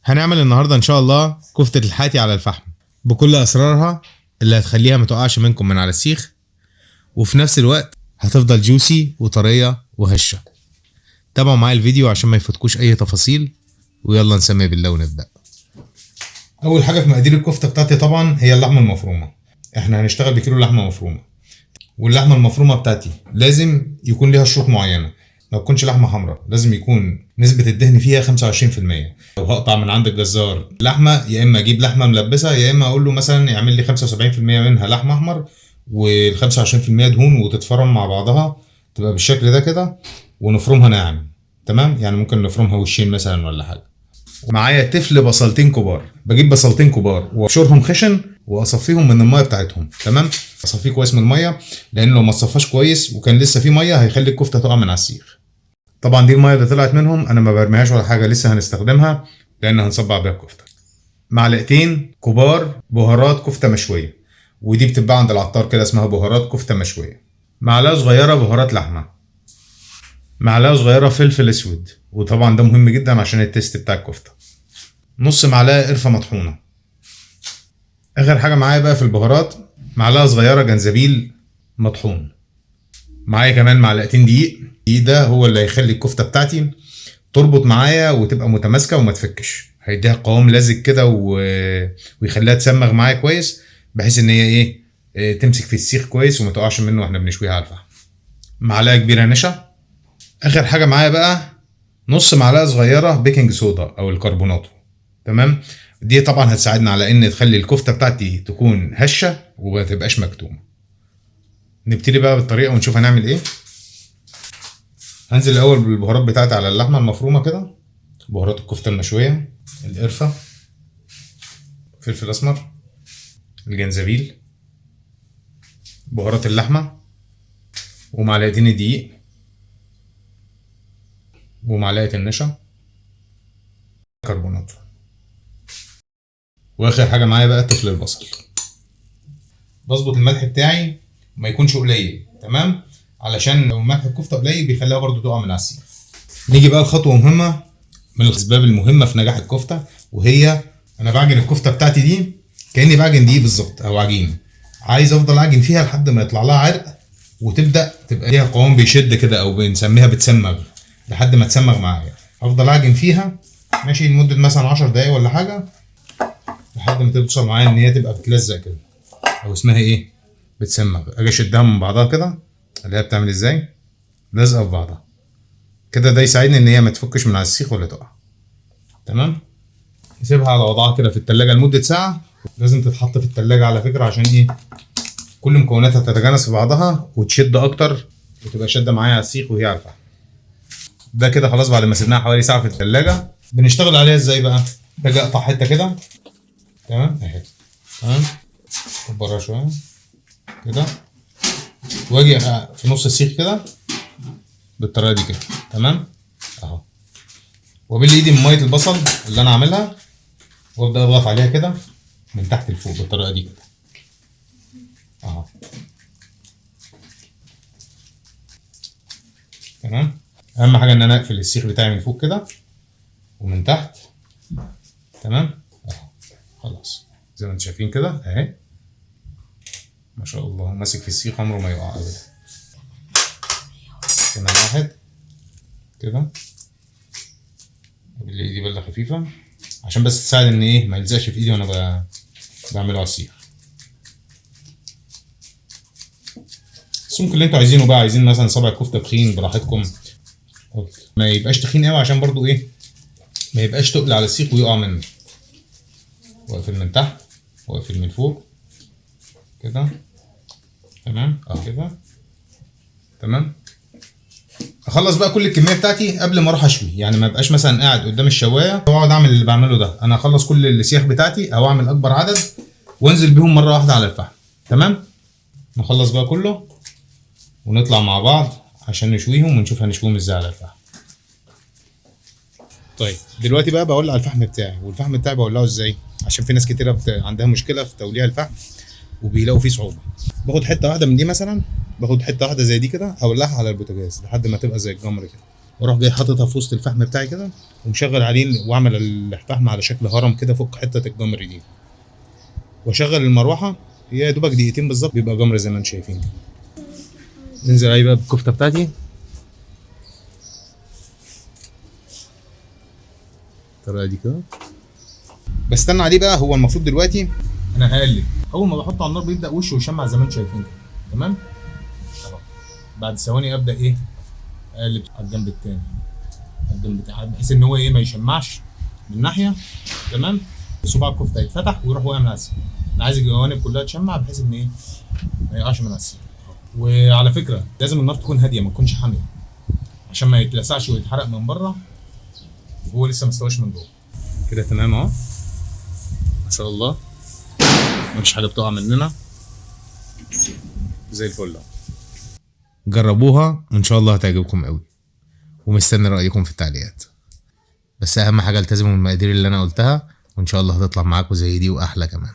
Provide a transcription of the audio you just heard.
هنعمل النهارده ان شاء الله كفتة الحاتي على الفحم بكل اسرارها اللي هتخليها ما تقعش منكم من على السيخ، وفي نفس الوقت هتفضل جوسي وطريه وهشه. تابعوا معايا الفيديو عشان ما يفوتكوش اي تفاصيل، ويلا نسمي بالله ونبدا. اول حاجه في مقادير الكفته بتاعتي طبعا هي اللحمه المفرومه. احنا هنشتغل بكيلو لحمه مفرومه، واللحمه المفرومه بتاعتي لازم يكون ليها شروط معينه. ما تكونش لحمه حمراء، لازم يكون نسبه الدهن فيها 25%. لو هقطع من عند الجزار لحمه، يا اما اجيب لحمه ملبسه، يا اما اقول له مثلا يعمل لي 75% منها لحمه احمر وال 25% دهون، وتتفرم مع بعضها تبقى بالشكل ده كده، ونفرمها ناعم. تمام، يعني ممكن نفرمها وشين مثلا ولا حاجه. معايا تفل بصلتين كبار، بجيب بصلتين كبار وابشرهم خشن واصفيهم من الميه بتاعتهم. تمام، اصفيه كويس من الميه، لان لو ما تصفاش كويس وكان لسه في ميه هيخلي الكفته تقع من على السيخ. طبعا دي الميه اللي طلعت منهم انا ما برميهاش ولا حاجه، لسه هنستخدمها لان هنصبع بيها الكفته. معلقتين كبار بهارات كفته مشويه، ودي بتتباع عند العطار كده، اسمها بهارات كفته مشويه. معلقه صغيره بهارات لحمه، معلقه صغيره فلفل اسود، وطبعا ده مهم جدا عشان التيست بتاع الكفته. نص معلقه قرفه مطحونه. اخر حاجه معايا بقى في البهارات معلقه صغيره جنزبيل مطحون. معايا كمان معلقتين دقيق. الدقيق ده هو اللي هيخلي الكفته بتاعتي تربط معايا وتبقى متماسكه وما تفكش، هيديها قوام لزج كده ويخليها تسمغ معايا كويس، بحيث ان هي تمسك في السيخ كويس وما تقعش منه واحنا بنشويها على الفحم. معلقه كبيره نشا. اخر حاجه معايا بقى نص معلقه صغيره بيكنج صودا او الكربوناتو. تمام، دي طبعا هتساعدنا على ان تخلي الكفته بتاعتي تكون هشه وما تبقاش مكتومه. نبتدي بقى بالطريقه ونشوف هنعمل ايه. هنزل الاول بالبهارات بتاعتي على اللحمه المفرومه كده. بهارات الكفته المشويه، القرفه، فلفل اسمر، الجنزبيل، بهارات اللحمه، ومعلقتين الدقيق، ومعلقه النشا، كربوناتو، واخر حاجه معايا بقى تفل البصل. بظبط الملح بتاعي ما يكونش قليل، تمام، علشان لو ملح الكفته قليل بيخليها برضو تقع من على السيخ. نيجي بقى لخطوه مهمه من الاسباب المهمه في نجاح الكفته، وهي انا بعجن الكفته بتاعتي دي كاني بعجن دقيق بالظبط او عجين. عايز افضل اعجن فيها لحد ما يطلع لها عرق وتبدا تبقى ليها قوام بيشد كده، او بنسميها بتسمغ، لحد ما تسمغ معايا. افضل اعجن فيها ماشي لمده مثلا 10 دقايق ولا حاجه، لحد ما توصل معايا ان هي تبقى بتلزق كده، او اسمها بتسمغ. اجي اشدها من بعضها كده، اللي هي بتعمل ازاي لازقه في بعضها كده، ده يساعدني ان هي ما تفكش من على السيخ ولا تقع. تمام، نسيبها على وضعها كده في التلاجة لمده ساعه. لازم تتحط في التلاجة على فكره، عشان كل مكوناتها تتجانس في بعضها وتشد اكتر، وتبقى شاده معايا على السيخ وهي على الفحم. ده كده خلاص بعد ما سيبناها حوالي ساعه في التلاجة. بنشتغل عليها ازاي بقى؟ باجي اقطع حته كده، تمام اهي، تمام، كبرها شويه كده، واجي في نص السيخ كده بالطريقه دي كده، تمام اهو، وابل ايدي من ميه البصل اللي انا عاملها، وابدا اضغط عليها كده من تحت لفوق بالطريقه دي كده اهو، تمام. اهم حاجه ان انا اقفل السيخ بتاعي من فوق كده ومن تحت، تمام اهو، خلاص زي ما انتم شايفين كده اهي، ما شاء الله ماسك في السيخ عمره ما يقع ابدا. كمان واحد كده بالايدي بله خفيفه، عشان بس تساعد ان ما يلزقش في ايدي وانا بعمله على السيخ. السمك اللي انتوا عايزينه بقى، عايزين مثلا صبع كفته تخين براحتكم، ما يبقاش تخين قوي عشان برضو ما يبقاش تقل على السيخ ويقع منه. واقفل من تحت واقفل من فوق كده، تمام كده، تمام. اخلص بقى كل الكميه بتاعتي قبل ما اروح اشوي، يعني ما بقاش مثلا قاعد قدام الشوايه واقعد اعمل اللي بعمله ده. انا اخلص كل السياخ بتاعتي او اعمل اكبر عدد وانزل بيهم مره واحده على الفحم. تمام، نخلص بقى كله ونطلع مع بعض عشان نشويهم ونشوف هنشويهم ازاي على الفحم. طيب دلوقتي بقى بولع الفحم بتاعي، والفحم بتاعي بولعه ازاي؟ عشان في ناس كتيره عندها مشكله في توليع الفحم وبيلاقوا فيه صعوبه. باخد حته واحده من دي مثلا، باخد حته واحده زي دي كده اولعها على البوتاجاز لحد ما تبقى زي الجمر كده، واروح جاي حاططها في وسط الفحم بتاعي كده ومشغل عليه، واعمل الفحم على شكل هرم كده فوق حته الجمر دي، واشغل المروحه. هي يا دوبك دقيقتين بالظبط بيبقى جمر زي ما انتم شايفين كده. ننزل عليه بقى بالكفته بتاعتي الطريقه دي كده. بستنى عليه بقى. هو المفروض دلوقتي انا هقلب، اول ما بحطه على النار بيبدا وشه يشمع زي ما انتم شايفين كده. تمام اهو. بعد ثواني ابدا ايه اقلب على الجنب التاني، على الجنب بتاعي، بحيث ان هو ايه ما يشمعش من ناحيه. تمام. صباع الكفته يتفتح ويروح واقع من على السيخ. انا عايز الجوانب كلها تشمع بحيث ان ايه ما يقعش من على السيخ. وعلى فكره لازم النار تكون هاديه ما تكونش حاميه، عشان ما يتلسعش ويتحرق من بره وهو لسه ما استواش من جوه. كده تمام اهو ما شاء الله، مفيش حاجه بتقع مننا، زي الفل. جربوها وان شاء الله هتعجبكم قوي، ومستني رايكم في التعليقات. بس اهم حاجه التزموا بالمقادير اللي انا قلتها، وان شاء الله هتطلع معاكم زي دي واحلى كمان.